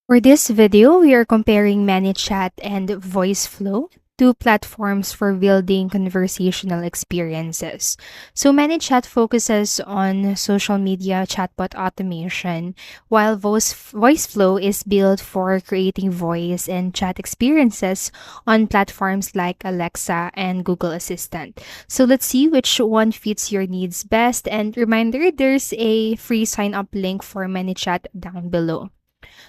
For this video, we are comparing ManyChat and Voiceflow, two platforms for building conversational experiences. So ManyChat focuses on social media chatbot automation, while Voiceflow is built for creating voice and chat experiences on platforms like Alexa and Google Assistant. So let's see which one fits your needs best. And reminder, there's a free sign up link for ManyChat down below.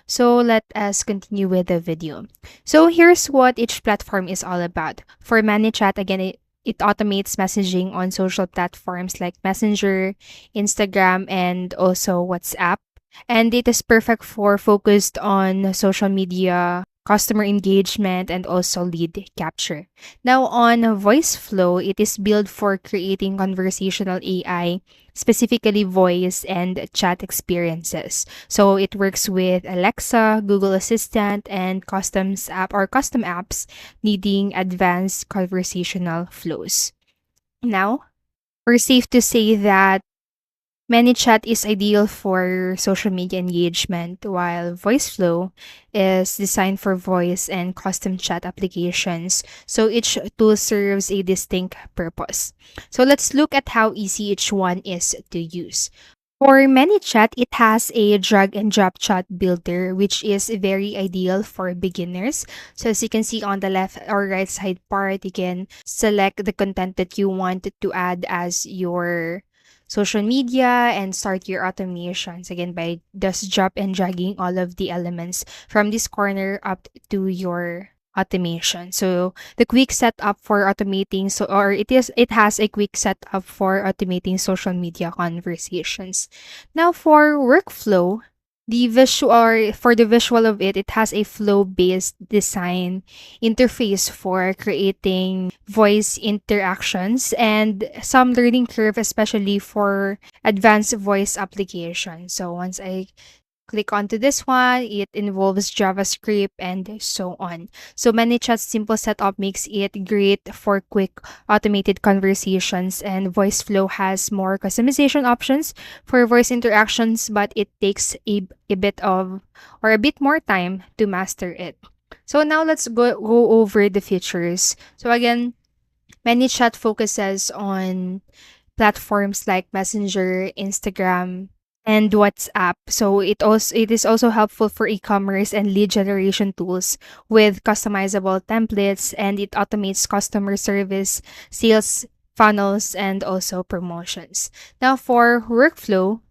So let us continue with the video. So here's what each platform is all about. For ManyChat, again, it automates messaging on social platforms like Messenger, Instagram, and also WhatsApp. And it is perfect for focused on social media, customer engagement, and also lead capture. Now on Voice Flow, it is built for creating conversational AI, specifically voice and chat experiences. So it works with Alexa, Google Assistant, and custom apps needing advanced conversational flows. Now, we're safe to say that ManyChat is ideal for social media engagement, while VoiceFlow is designed for voice and custom chat applications. So each tool serves a distinct purpose. So let's look at how easy each one is to use. For ManyChat, it has a drag and drop chat builder, which is very ideal for beginners. So as you can see on the left or right side part, you can select the content that you want to add as your social media and start your automations again by just drop and dragging all of the elements from this corner up to your automation. So the quick setup for automating it has a quick setup for automating social media conversations. Now for workflow, the visual of it has a flow-based design interface for creating voice interactions and some learning curve, especially for advanced voice applications. So once I click onto this one, it involves JavaScript and so on. So ManyChat's simple setup makes it great for quick automated conversations, and VoiceFlow has more customization options for voice interactions, but it takes a bit of or a bit more time to master it. So now let's go over the features. So again, ManyChat focuses on platforms like Messenger, Instagram, and WhatsApp. So it is also helpful for e-commerce and lead generation tools with customizable templates, and it automates customer service, sales funnels, and also promotions. Now for workflow,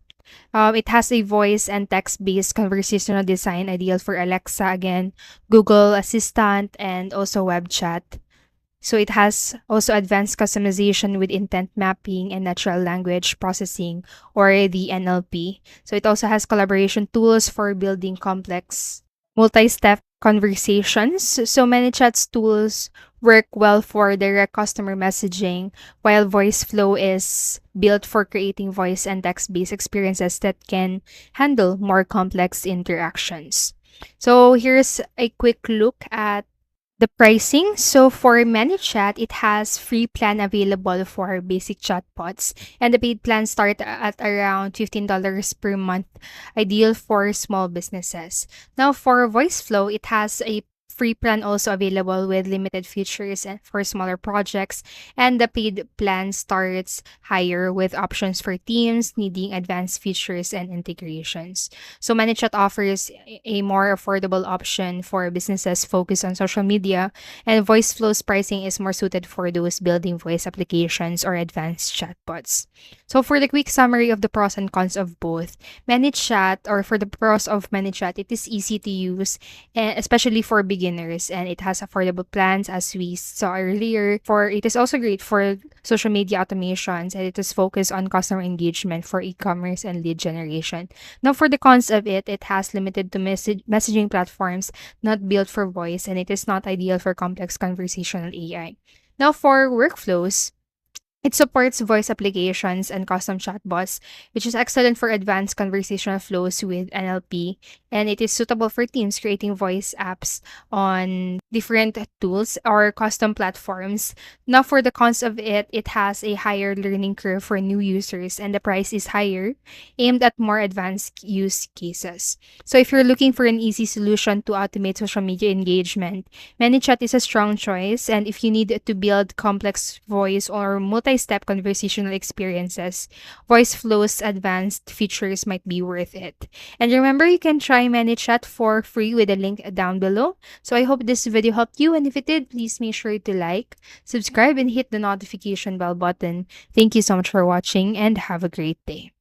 it has a voice and text-based conversational design ideal for Alexa, again, Google Assistant, and also web chat. So it has also advanced customization with intent mapping and natural language processing, or the NLP. So it also has collaboration tools for building complex multi-step conversations. So ManyChat's tools work well for direct customer messaging, while VoiceFlow is built for creating voice and text-based experiences that can handle more complex interactions. So here's a quick look at the pricing. So for ManyChat, it has free plan available for basic chatbots, and the paid plans start at around $15 per month, ideal for small businesses. Now for VoiceFlow, it has a free plan also available with limited features and for smaller projects, and the paid plan starts higher with options for teams needing advanced features and integrations. So ManyChat offers a more affordable option for businesses focused on social media, and VoiceFlow's pricing is more suited for those building voice applications or advanced chatbots. So for the quick summary of the pros and cons of both, for the pros of ManyChat, it is easy to use, especially for beginners, and it has affordable plans as we saw earlier. For it is also great for social media automations, and it is focused on customer engagement for e-commerce and lead generation. Now, for the cons of it, it has limited to messaging platforms, not built for voice, and it is not ideal for complex conversational AI. Now, for workflows, It supports voice applications and custom chatbots, which is excellent for advanced conversational flows with NLP. And it is suitable for teams creating voice apps on different tools or custom platforms. Now, for the cons of it, it has a higher learning curve for new users, and the price is higher, aimed at more advanced use cases. So, if you're looking for an easy solution to automate social media engagement, ManyChat is a strong choice, and if you need to build complex voice or multi-step conversational experiences, VoiceFlow's advanced features might be worth it. And remember, you can try ManyChat for free with a link down below. So I hope this video helped you, and if it did, please make sure to like, subscribe, and hit the notification bell button. Thank you so much for watching, and have a great day.